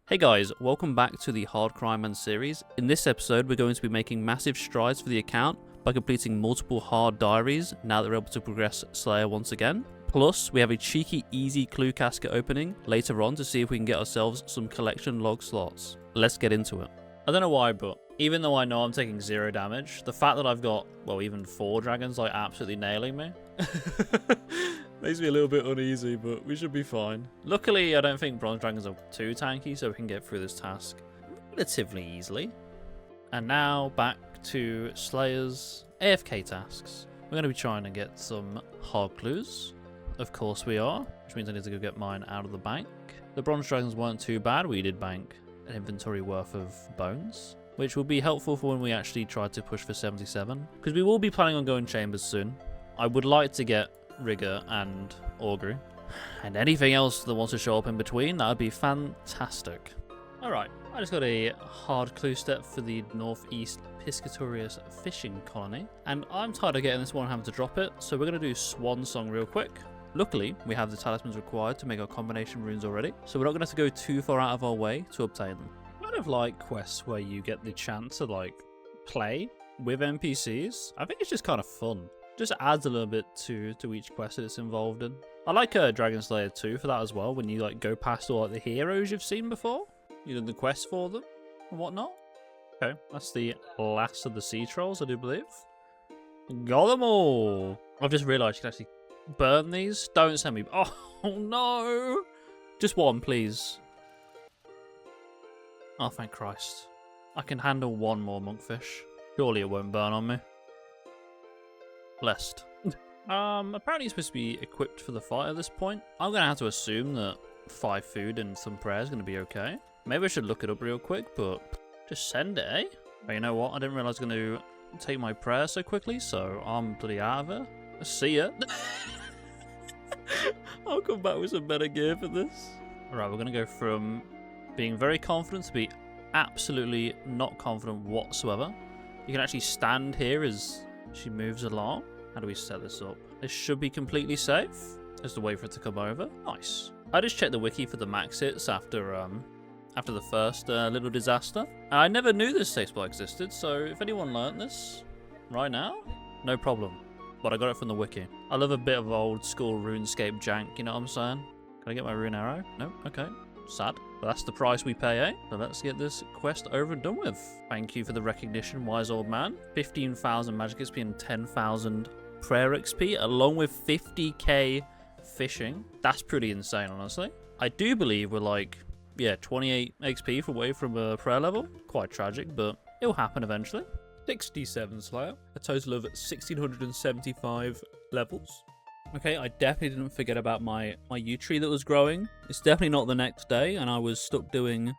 Hey guys, welcome back to the Hardcore Ironman series. In this episode, we're going to be making massive strides for the account by completing multiple hard diaries now that we're able to progress Slayer once again. Plus, we have a cheeky, easy clue casket opening later on to see if we can get ourselves some collection log slots. Let's get into it. I don't know why, but even though I know I'm taking 0 damage, the fact that I've got, well, even 4 dragons like absolutely nailing me makes me a little bit uneasy, but we should be fine. Luckily, I don't think bronze dragons are too tanky, so we can get through this task relatively easily. And now back to Slayer's AFK tasks. We're going to be trying to get some hard clues. Of course we are, which means I need to go get mine out of the bank. The bronze dragons weren't too bad. We did bank an inventory worth of bones, which will be helpful for when we actually try to push for 77, because we will be planning on going chambers soon. I would like to get Rigger and Augury, and anything else that wants to show up in between, that would be fantastic. Alright, I just got a hard clue step for the northeast Piscatorius fishing colony, and I'm tired of getting this one and having to drop it, so we're going to do Swan Song real quick. Luckily, we have the talismans required to make our combination runes already, so we're not going to have to go too far out of our way to obtain them. I kind of like quests where you get the chance to play with NPCs. I think it's just kind of fun. Just adds a little bit to each quest that it's involved in. I like Dragon Slayer 2 for that as well, when you go past all the heroes you've seen before. You do the quest for them and whatnot. Okay, that's the last of the sea trolls, I do believe. Got them all! I've just realised you can actually burn these. Don't send me... Oh no! Just one, please. Oh, thank Christ. I can handle one more monkfish. Surely it won't burn on me. Blessed. Apparently it's supposed to be equipped for the fight at this point. I'm going to have to assume that 5 food and some prayer is going to be okay. Maybe I should look it up real quick, but just send it, eh? But you know what? I didn't realise I was going to take my prayer so quickly, so I'm bloody out of it. See ya. I'll come back with some better gear for this. Alright, we're going to go from being very confident to be absolutely not confident whatsoever. You can actually stand here as she moves along. How do we set this up? This should be completely safe. Just to wait for it to come over. Nice. I just checked the wiki for the max hits after the first little disaster. And I never knew this safe spot existed, so if anyone learnt this right now, no problem. But I got it from the wiki. I love a bit of old school RuneScape jank, you know what I'm saying? Can I get my rune arrow? No? Okay. Sad. But that's the price we pay, eh? So let's get this quest over and done with. Thank you for the recognition, wise old man. 15,000 magic XP and 10,000 prayer XP, along with 50k fishing. That's pretty insane, honestly. I do believe we're 28 XP away from a prayer level. Quite tragic, but it'll happen eventually. 67 Slayer, a total of 1,675 levels. Okay, I definitely didn't forget about my yew tree that was growing. It's definitely not the next day, and I was stuck doing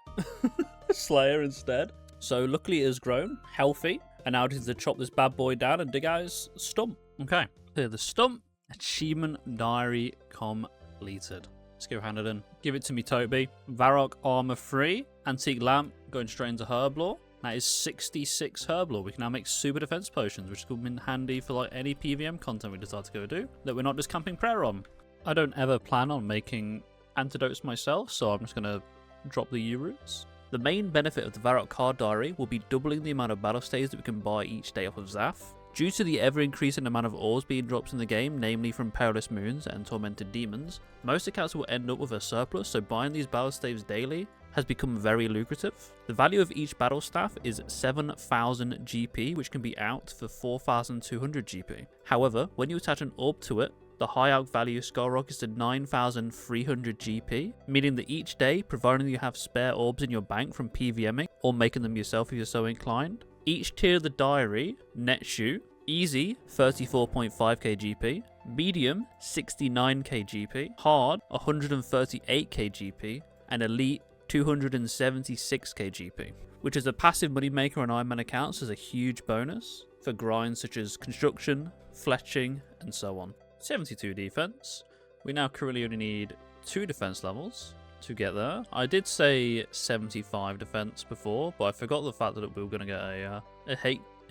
Slayer instead. So luckily it has grown, healthy, and now I just need to chop this bad boy down and dig out his stump. Okay, clear the stump. Achievement diary completed. Let's go hand it in. Give it to me, Toby. Varrock armor free. Antique lamp going straight into Herblore. That is 66 Herblore. We can now make super defense potions, which will come in handy for any PVM content we decide to go do, that we're not just camping prayer on. I don't ever plan on making antidotes myself, so I'm just going to drop the yew roots. The main benefit of the Varrock card diary will be doubling the amount of battle staves that we can buy each day off of Zaf. Due to the ever-increasing amount of ores being dropped in the game, namely from Perilous Moons and Tormented Demons, most accounts will end up with a surplus, so buying these battle staves daily has become very lucrative. The value of each battle staff is 7,000 GP, which can be out for 4,200 GP. However, when you attach an orb to it, the high out value skyrockets to 9,300 GP, meaning that each day, providing you have spare orbs in your bank from PVMing or making them yourself if you're so inclined, each tier of the diary nets you easy 34.5k GP, medium 69k GP, hard 138k GP, and elite 276k GP, which is a passive moneymaker on Ironman accounts as a huge bonus for grinds such as construction, fletching, and so on. 72 defense. We now currently only need 2 defense levels to get there. I did say 75 defense before, but I forgot the fact that we were going to get a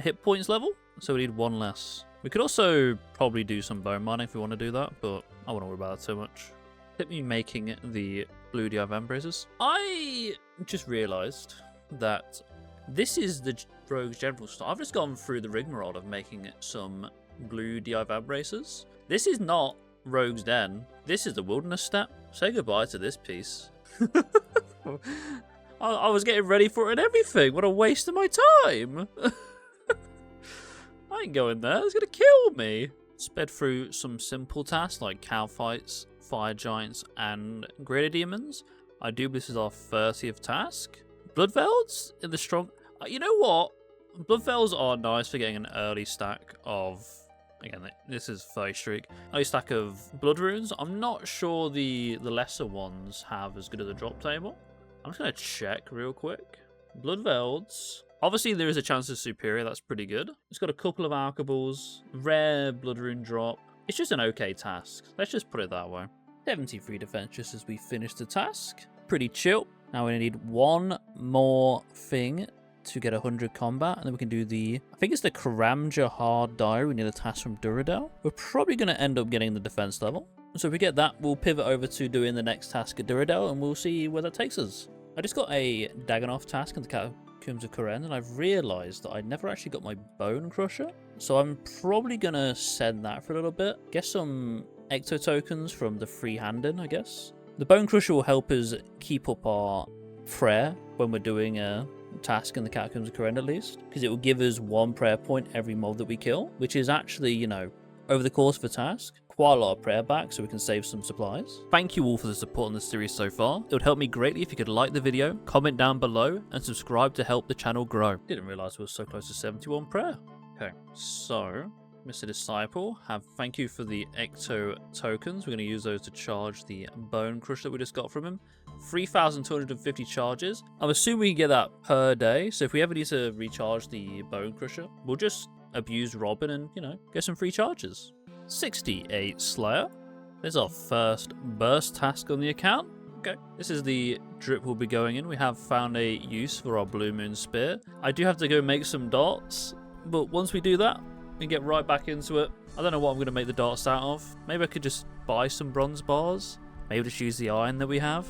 hit points level, so we need 1 less. We could also probably do some bone mining if we want to do that, but I won't worry about that too much. Let me making the blue DIY braces. I just realised that this is the Rogue's general style. I've just gone through the rigmarole of making some blue DIY braces. This is not Rogue's Den. This is the Wilderness Step. Say goodbye to this piece. I was getting ready for it and everything. What a waste of my time. I ain't going there. It's going to kill me. Sped through some simple tasks like cow fights, fire giants, and greater demons. I do believe this is our 30th task. Bloodvelds in the strong... you know what? Bloodvelds are nice for getting an early stack of... Again, this is 30 streak. Early stack of blood runes. I'm not sure the lesser ones have as good as a drop table. I'm just going to check real quick. Bloodvelds. Obviously, there is a chance of superior. That's pretty good. It's got a couple of alchables. Rare blood rune drop. It's just an okay task. Let's just put it that way. 73 defense just as we finish the task. Pretty chill. Now we need one more thing to get 100 combat, and then we can do the... I think it's the Kourend and Kebos diary. We need a task from Duradel. We're probably going to end up getting the defense level. So if we get that, we'll pivot over to doing the next task at Duradel, and we'll see where that takes us. I just got a Dagonoth task in the Catacombs of Kourend, and I've realised that I never actually got my Bonecrusher. So I'm probably going to send that for a little bit. Get some Ecto tokens from the free-handing, I guess. The Bonecrusher will help us keep up our prayer when we're doing a task in the Catacombs of Kourend at least. Because it will give us 1 prayer point every mob that we kill. Which is actually, you know, over the course of a task, quite a lot of prayer back so we can save some supplies. Thank you all for the support on this series so far. It would help me greatly if you could like the video, comment down below, and subscribe to help the channel grow. Didn't realise we were so close to 71 prayer. Okay, so Mr. Disciple, thank you for the Ecto tokens. We're going to use those to charge the Bonecrusher that we just got from him. 3,250 charges. I'm assuming we can get that per day. So if we ever need to recharge the Bonecrusher, we'll just abuse Robin and, you know, get some free charges. 68 Slayer. There's our first burst task on the account. Okay, this is the drip we'll be going in. We have found a use for our Blue Moon Spear. I do have to go make some darts, but once we do that, we get right back into it. I don't know what I'm going to make the darts out of. Maybe I could just buy some bronze bars. Maybe just use the iron that we have.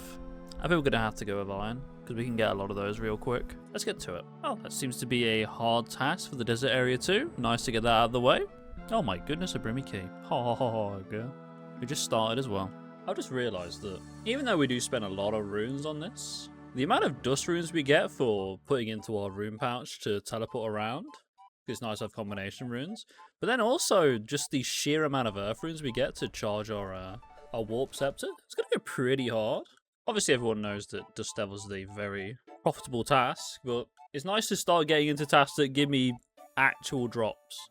I think we're going to have to go with iron, because we can get a lot of those real quick. Let's get to it. Oh, that seems to be a hard task for the desert area too. Nice to get that out of the way. Oh my goodness, a Brimmy Key. Oh, girl. We just started as well. I've just realised that even though we do spend a lot of runes on this, the amount of dust runes we get for putting into our rune pouch to teleport around, it's nice to have combination runes, but then also just the sheer amount of earth runes we get to charge our warp scepter, it's going to go pretty hard. Obviously everyone knows that Dust Devils is a very profitable task, but it's nice to start getting into tasks that give me actual drops.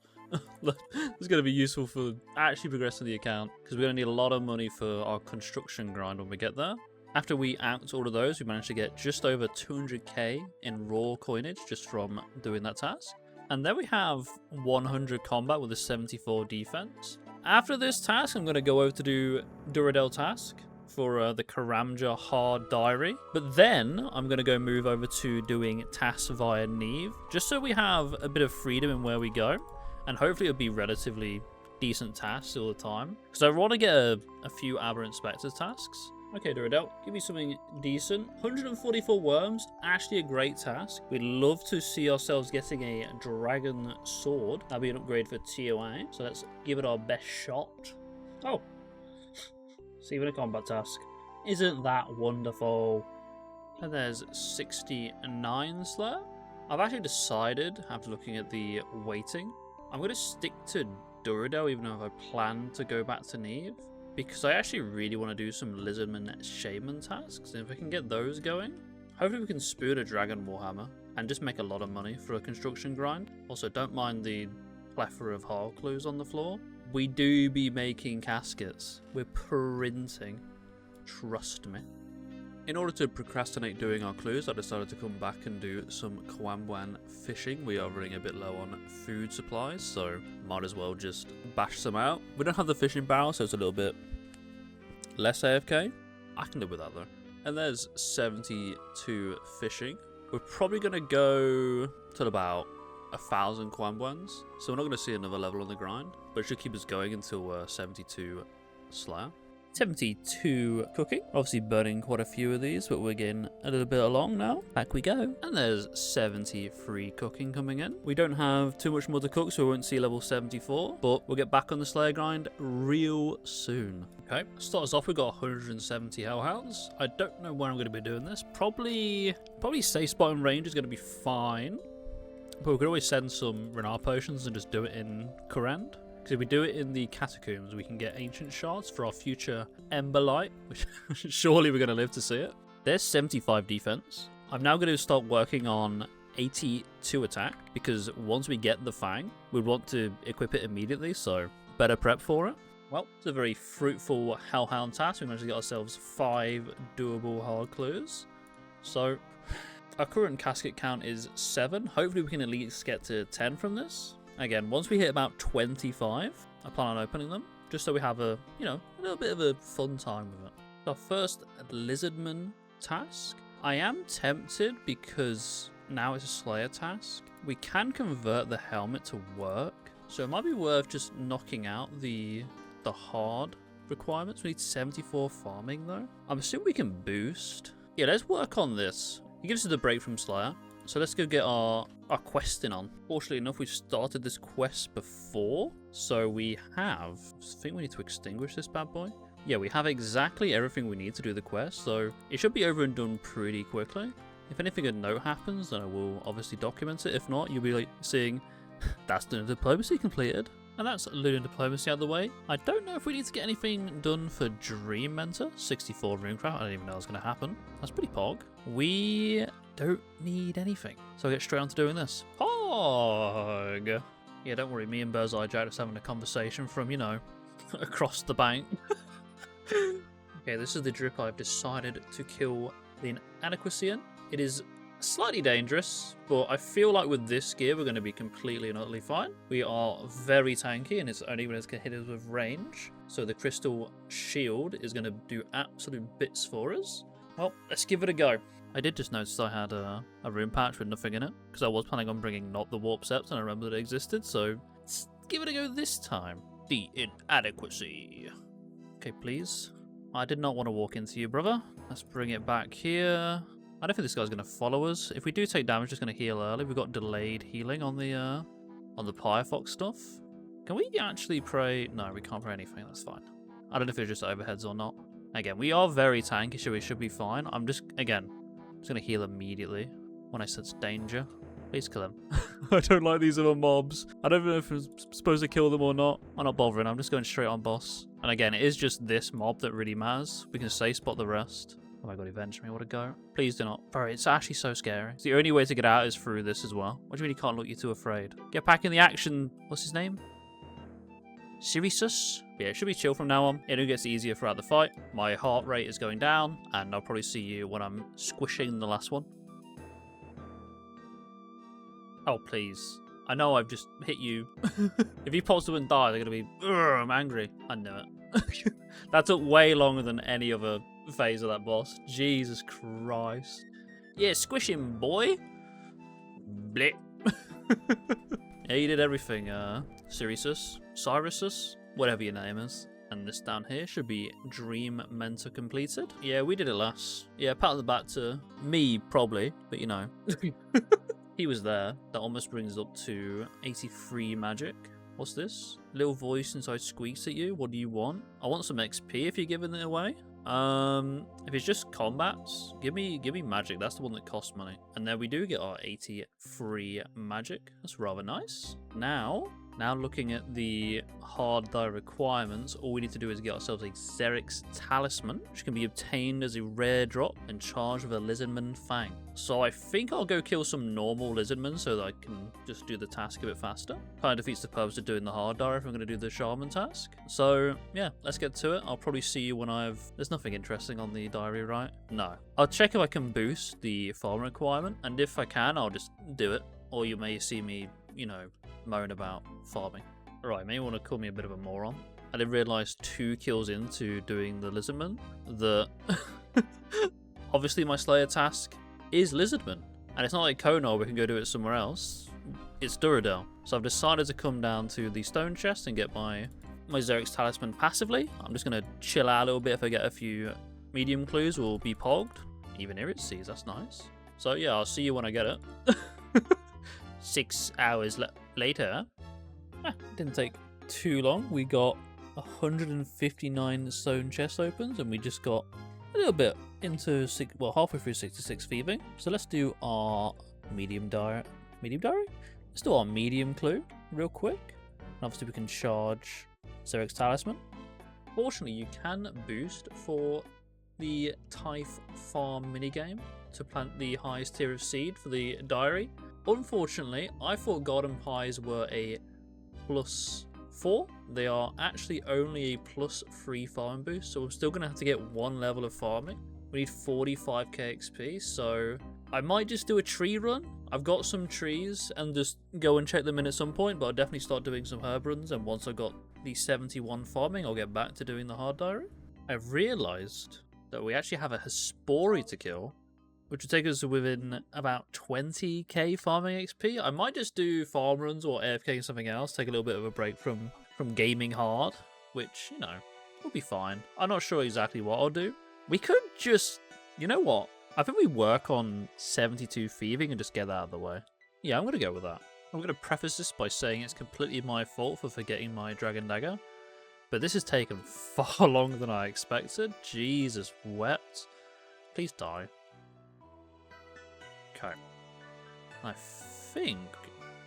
It's going to be useful for actually progressing the account, because we're going to need a lot of money for our construction grind when we get there. After we act all of those, we managed to get just over 200k in raw coinage just from doing that task. And then we have 100 combat with a 74 defense. After this task, I'm going to go over to do Duradel task for the Kourend and Kebos diary. But then I'm going to go move over to doing tasks via Neve, just so we have a bit of freedom in where we go. And hopefully it'll be relatively decent tasks all the time, because I want to get a few Aberrant Spectres tasks. Okay, Duradel, give me something decent. 144 worms, actually a great task. We'd love to see ourselves getting a dragon sword. That'll be an upgrade for TOA, so let's give it our best shot. Oh, it's even a combat task. Isn't that wonderful? And there's 69 Slayer. I've actually decided, after looking at the weighting, I'm going to stick to Duradel, even though I plan to go back to Neve, because I actually really want to do some Lizardman Shaman tasks, and if I can get those going, hopefully we can spoon a Dragon Warhammer and just make a lot of money for a construction grind. Also, don't mind the plethora of hard clues on the floor. We do be making caskets. We're printing. Trust me. In order to procrastinate doing our clues, I decided to come back and do some Kwambwan fishing. We are running a bit low on food supplies, so might as well just bash some out. We don't have the fishing barrel, so it's a little bit less AFK. I can live with that though. And there's 72 fishing. We're probably going to go till about 1,000 Kwambwans, so we're not going to see another level on the grind, but it should keep us going until 72 Slayer. 72 cooking. Obviously burning quite a few of these, but we're getting a little bit along now. Back we go. And there's 73 cooking coming in. We don't have too much more to cook, so we won't see level 74, but we'll get back on the Slayer grind real soon. Okay, start us off, we've got 170 Hellhounds. I don't know when I'm going to be doing this. Probably safe spot in range is going to be fine. But we could always send some Renar potions and just do it in Kourend. Because if we do it in the catacombs, we can get ancient shards for our future Ember Light, which surely we're going to live to see it. There's 75 defense. I'm now going to start working on 82 attack, because once we get the Fang, we want to equip it immediately, so better prep for it. Well, it's a very fruitful Hellhound task. We managed to get ourselves 5 doable hard clues. So our current casket count is 7. Hopefully we can at least get to 10 from this. Again, once we hit about 25, I plan on opening them, just so we have a, a little bit of a fun time with it. Our first Lizardman task. I am tempted because now it's a Slayer task. We can convert the helmet to work, so it might be worth just knocking out the hard requirements. We need 74 farming though. I'm assuming we can boost. Yeah, let's work on this. It gives us the break from Slayer. So let's go get our questing on. Fortunately enough, we started this quest before, so we have... I think we need to extinguish this bad boy. Yeah, we have exactly everything we need to do the quest, so it should be over and done pretty quickly. If anything of note happens, then I will obviously document it. If not, you'll be seeing that's Lunar Diplomacy completed. And that's Lunar Diplomacy out of the way. I don't know if we need to get anything done for Dream Mentor. 64 runecraft. I didn't even know it was going to happen. That's pretty pog. We don't need anything. So I'll get straight on to doing this. Pog! Yeah, don't worry. Me and Birdseye Jack just having a conversation from, across the bank. Okay, this is the drip I've decided to kill the Inadequacy in. It is slightly dangerous, but I feel like with this gear we're going to be completely and utterly fine. We are very tanky, and it's only when it's going to hit us with range, so the crystal shield is going to do absolute bits for us. Well, let's give it a go. I did just notice I had a rune patch with nothing in it, because I was planning on bringing not the warp sept, and I remember that it existed, so let's give it a go this time. The Inadequacy. Okay, please. I did not want to walk into you, brother. Let's bring it back here. I don't think this guy's going to follow us. If we do take damage, just going to heal early. We've got delayed healing on the Pyrefox stuff. Can we actually pray? No, we can't pray anything. That's fine. I don't know if it's just overheads or not. Again, we are very tanky, so we should be fine. I'm just going to heal immediately when I sense danger. Please kill him. I don't like these other mobs. I don't know if I'm supposed to kill them or not. I'm not bothering. I'm just going straight on boss. And again, it is just this mob that really matters. We can safe spot the rest. Oh my god, avenge me, what a go. Please do not. Bro, it's actually so scary. The only way to get out is through this as well. What do you mean you can't look? You're too afraid? Get back in the action. What's his name? Sirius? Yeah, it should be chill from now on. It gets easier throughout the fight. My heart rate is going down, and I'll probably see you when I'm squishing the last one. Oh, please. I know I've just hit you. If he pops up and dies, they're going to be... I'm angry. I knew it. That took way longer than any other phase of that boss. Jesus Christ. Yeah, squish him, boy. Blip. Yeah, you did everything, Cyrus, whatever your name is. And this down here should be Dream Mentor completed. Yeah, we did it last. Yeah, pat on the back to me, probably, but he was there. That almost brings us up to 83 magic. What's this? Little voice inside squeaks at you. What do you want? I want some XP if you're giving it away. If it's just combats, give me magic. That's the one that costs money. And then we do get our 83 magic. That's rather nice. Now looking at the hard die requirements, all we need to do is get ourselves a Xerix Talisman, which can be obtained as a rare drop and charged with a Lizardman Fang. So I think I'll go kill some normal Lizardmen so that I can just do the task a bit faster. Kind of defeats the purpose of doing the hard die if I'm going to do the Shaman task. So yeah, let's get to it. I'll probably see you when there's nothing interesting on the diary, right? No. I'll check if I can boost the farm requirement, and if I can, I'll just do it. Or you may see me, moan about farming. Right, maybe want to call me a bit of a moron. I didn't realise 2 kills into doing the Lizardman that obviously my Slayer task is Lizardman. And it's not like Konar, we can go do it somewhere else. It's Duradel. So I've decided to come down to the stone chest and get my my Xerix Talisman passively. I'm just going to chill out a little bit. If I get a few medium clues, we'll be pogged. Even here it sees, that's nice. So yeah, I'll see you when I get it. 6 hours later. Didn't take too long. We got 159 stone chest opens, and we just got a little bit into halfway through 66 thieving. So let's do our medium diary. Let's do our medium clue real quick. And obviously we can charge Xerix Talisman. Fortunately, you can boost for the Tithe Farm minigame to plant the highest tier of seed for the diary. Unfortunately, I thought Garden Pies were a +4. They are actually only a +3 farm boost, so we're still going to have to get 1 level of farming. We need 45k XP, so I might just do a tree run. I've got some trees and just go and check them in at some point, but I'll definitely start doing some herb runs, and once I've got the 71 farming, I'll get back to doing the hard diary. I've realised that we actually have a Hespori to kill, which would take us within about 20k farming XP. I might just do farm runs or AFK and something else, take a little bit of a break from gaming hard, which, you know, will be fine. I'm not sure exactly what I'll do. We could just, you know what? I think we work on 72 thieving and just get that out of the way. Yeah, I'm going to go with that. I'm going to preface this by saying it's completely my fault for forgetting my Dragon Dagger, but this has taken far longer than I expected. Jesus wept. Please die. Okay. I think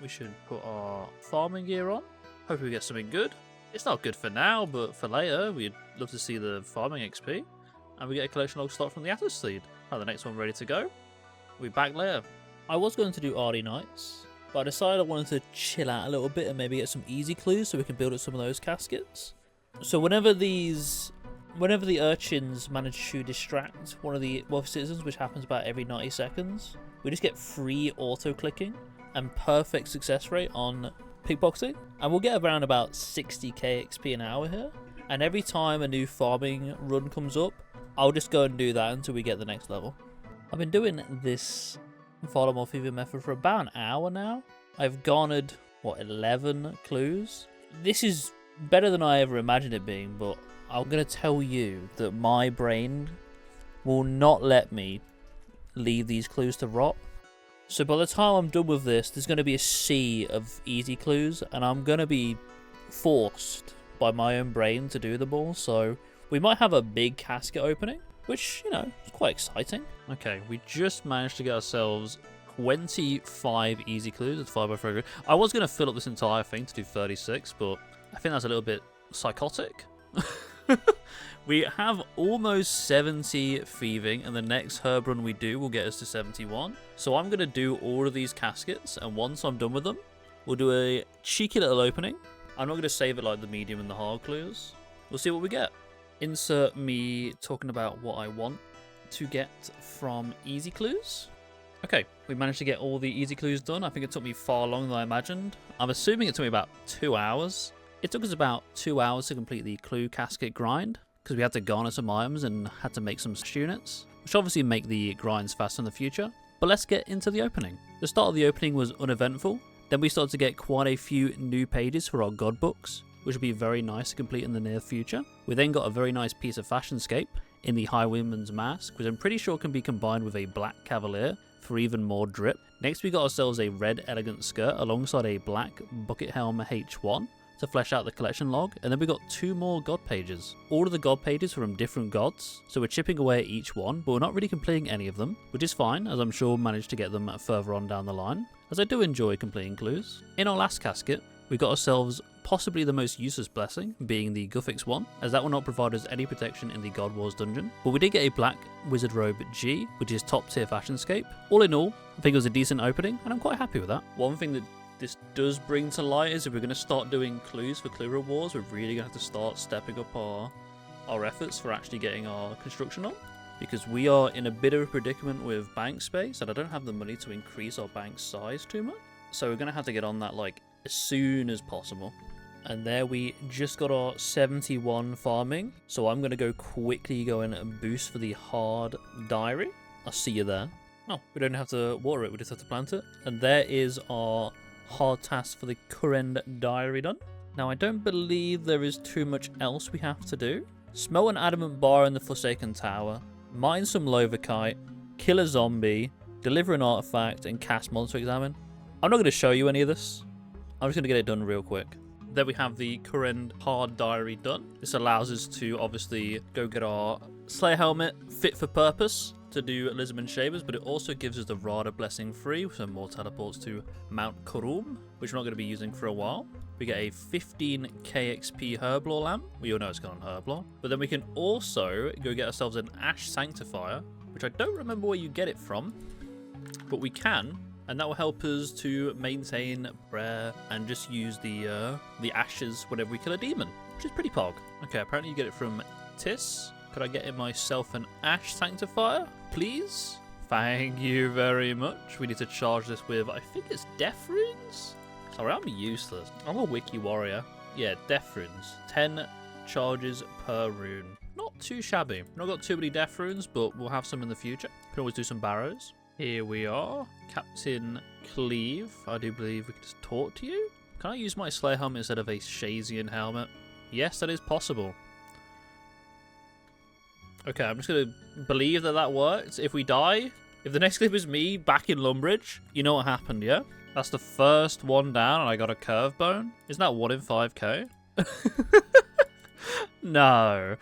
we should put our farming gear on. Hope we get something good. It's not good for now, but for later, we'd love to see the farming XP. And we get a collection log start from the Atlas Seed. Have the next one ready to go. We'll be back later. I was going to do Ardy Nights, but I decided I wanted to chill out a little bit and maybe get some easy clues so we can build up some of those caskets. So whenever the urchins manage to distract one of the wealthy citizens, which happens about every 90 seconds, we just get free auto-clicking and perfect success rate on pickboxing, and we'll get around about 60k XP an hour here. And every time a new farming run comes up, I'll just go and do that until we get the next level. I've been doing this Falador Fever method for about an hour now. I've garnered, 11 clues? This is better than I ever imagined it being, but I'm going to tell you that my brain will not let me leave these clues to rot. So by the time I'm done with this, there's going to be a sea of easy clues, and I'm going to be forced by my own brain to do them all, so we might have a big casket opening, which, you know, is quite exciting. Okay, we just managed to get ourselves 25 easy clues with 5x3. I was going to fill up this entire thing to do 36, but I think that's a little bit psychotic. We have almost 70 thieving, and the next herb run we do will get us to 71. So I'm going to do all of these caskets, and once I'm done with them, we'll do a cheeky little opening. I'm not going to save it like the medium and the hard clues. We'll see what we get. Insert me talking about what I want to get from easy clues. Okay, we managed to get all the easy clues done. I think it took me far longer than I imagined. I'm assuming it took me about 2 hours. It took us about 2 hours to complete the clue casket grind, because we had to garner some items and had to make some units, which obviously make the grinds faster in the future. But let's get into the opening. The start of the opening was uneventful. Then we started to get quite a few new pages for our god books, which will be very nice to complete in the near future. We then got a very nice piece of fashionscape in the Highwayman's Mask, which I'm pretty sure can be combined with a black cavalier for even more drip. Next we got ourselves a red elegant skirt alongside a black bucket helm H1 to flesh out the collection log, and then we got 2 more god pages. All of the god pages were from different gods, so we're chipping away at each one, but we're not really completing any of them, which is fine, as I'm sure we'll manage to get them further on down the line, as I do enjoy completing clues. In our last casket, we got ourselves possibly the most useless blessing, being the Guthix one, as that will not provide us any protection in the God Wars dungeon. But we did get a black wizard robe G, which is top tier fashionscape. All in all, I think it was a decent opening, and I'm quite happy with that. One thing that this does bring to light is if we're going to start doing clues for clue rewards, we're really going to have to start stepping up our efforts for actually getting our construction on, because we are in a bit of a predicament with bank space, and I don't have the money to increase our bank size too much. So we're going to have to get on that like as soon as possible. And there we just got our 71 farming, so I'm going to go quickly go and boost for the hard diary. I'll see you there. Oh, we don't have to water it, we just have to plant it. And there is our hard task for the Kourend diary done. Now, I don't believe there is too much else we have to do. Smelt an adamant bar in the Forsaken Tower, mine some Lovakite, kill a zombie, deliver an artifact, and cast Monster Examine. I'm not going to show you any of this. I'm just going to get it done real quick. There we have the Kourend Hard Diary done. This allows us to obviously go get our Slayer Helmet fit for purpose to do Lisbon Shavers, but it also gives us the Rada Blessing free with some more teleports to Mount Kurum, which we're not going to be using for a while. We get a 15k XP Herblore lamp. We all know it's gone on Herblore. But then we can also go get ourselves an Ash Sanctifier, which I don't remember where you get it from, but we can. And that will help us to maintain prayer and just use the ashes whenever we kill a demon, which is pretty pog. Okay, apparently you get it from Tis. Could I get it myself an Ash Sanctifier, please? Thank you very much. We need to charge this with, I think it's Death Runes? Sorry, I'm useless. I'm a wiki warrior. Yeah, Death Runes. 10 charges per rune. Not too shabby. Not got too many Death Runes, but we'll have some in the future. Can always do some barrows. Here we are, Captain Cleave. I do believe we can just talk to you. Can I use my Slayer helmet instead of a Shazian helmet? Yes, that is possible. Okay, I'm just going to believe that that worked. If we die, if the next clip is me back in Lumbridge, you know what happened, yeah? That's the first one down and I got a curve bone. Isn't that 1 in 5k? No.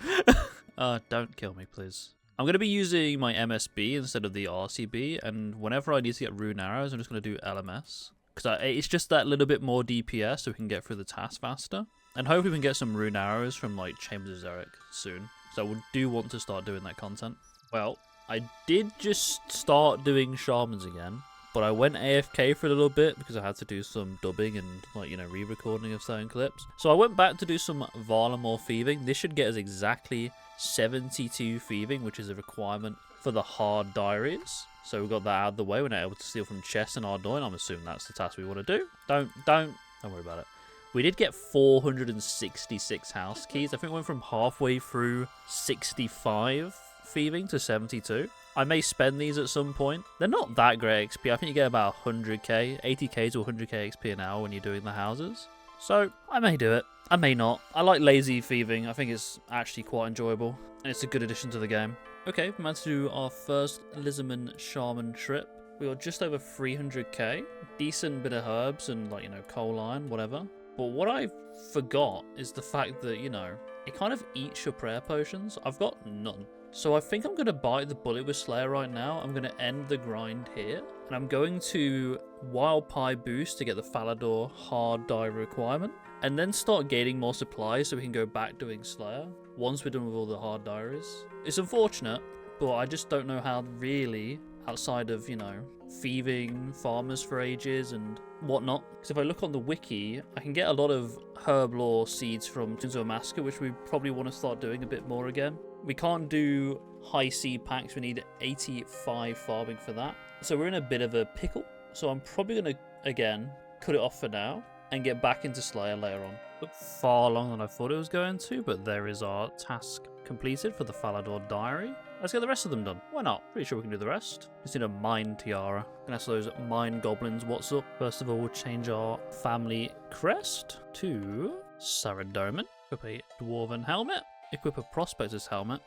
Don't kill me, please. I'm going to be using my MSB instead of the RCB, and whenever I need to get rune arrows, I'm just going to do LMS. Because it's just that little bit more DPS so we can get through the task faster. And hopefully we can get some rune arrows from like Chambers of Xeric soon. So I do want to start doing that content. Well, I did just start doing shamans again, but I went AFK for a little bit because I had to do some dubbing and, like, you know, re-recording of certain clips. So I went back to do some Varlamore thieving. This should get us exactly 72 thieving, which is a requirement for the hard diaries. So we got that out of the way. We're not able to steal from chests and Ardoin. I'm assuming that's the task we want to do. Don't worry about it. We did get 466 house keys. I think we went from halfway through 65 thieving to 72. I may spend these at some point. They're not that great XP. I think you get about 100k, 80k to 100k XP an hour when you're doing the houses. So I may do it. I may not. I like lazy thieving. I think it's actually quite enjoyable. And it's a good addition to the game. Okay, we managed to do our first Lisbon Shaman trip. We got just over 300k. Decent bit of herbs and, like, you know, coal iron, whatever. But what I forgot is the fact that, you know, it kind of eats your prayer potions. I've got none. So I think I'm going to bite the bullet with Slayer right now. I'm going to end the grind here. And I'm going to Wild Pie boost to get the Falador hard die requirement. And then start gaining more supplies so we can go back doing Slayer once we're done with all the hard diaries. It's unfortunate, but I just don't know how really, outside of, you know, thieving farmers for ages and whatnot. Because if I look on the wiki, I can get a lot of herblore seeds from Toons of Amaska, which we probably want to start doing a bit more again. We can't do high seed packs. We need 85 farming for that. So we're in a bit of a pickle. So I'm probably going to, again, cut it off for now and get back into Slayer later on. Took far longer than I thought it was going to, but there is our task completed for the Falador diary. Let's get the rest of them done. Why not? Pretty sure we can do the rest. Just need a mine tiara. Gonna ask those mine goblins what's up. First of all, we'll change our family crest to Saradomin. Equip a dwarven helmet. Equip a prospector's helmet.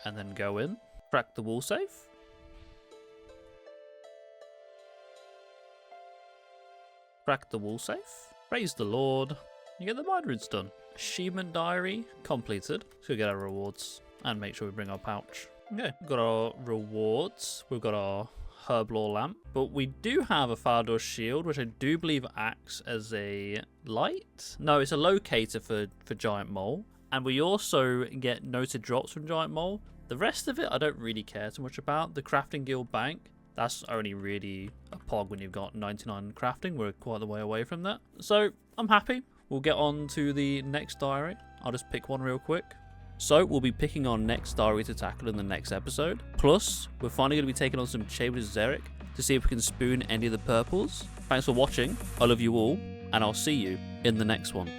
And then go in. Crack the wall safe. Crack the wall safe. Praise the Lord. You get the mine runes done. Achievement diary completed. Let's go get our rewards and make sure we bring our pouch. Okay, we've got our rewards. We've got our herblore lamp, but we do have a Falador shield, which I do believe acts as a light. No, it's a locator for Giant Mole, and we also get noted drops from Giant Mole. The rest of it, I don't really care too much about. The Crafting Guild Bank, that's only really a pog when you've got 99 crafting. We're quite the way away from that, so I'm happy. We'll get on to the next diary. I'll just pick one real quick. So we'll be picking our next diary to tackle in the next episode. Plus, we're finally going to be taking on some Chambers of Xeric to see if we can spoon any of the purples. Thanks for watching. I love you all, and I'll see you in the next one.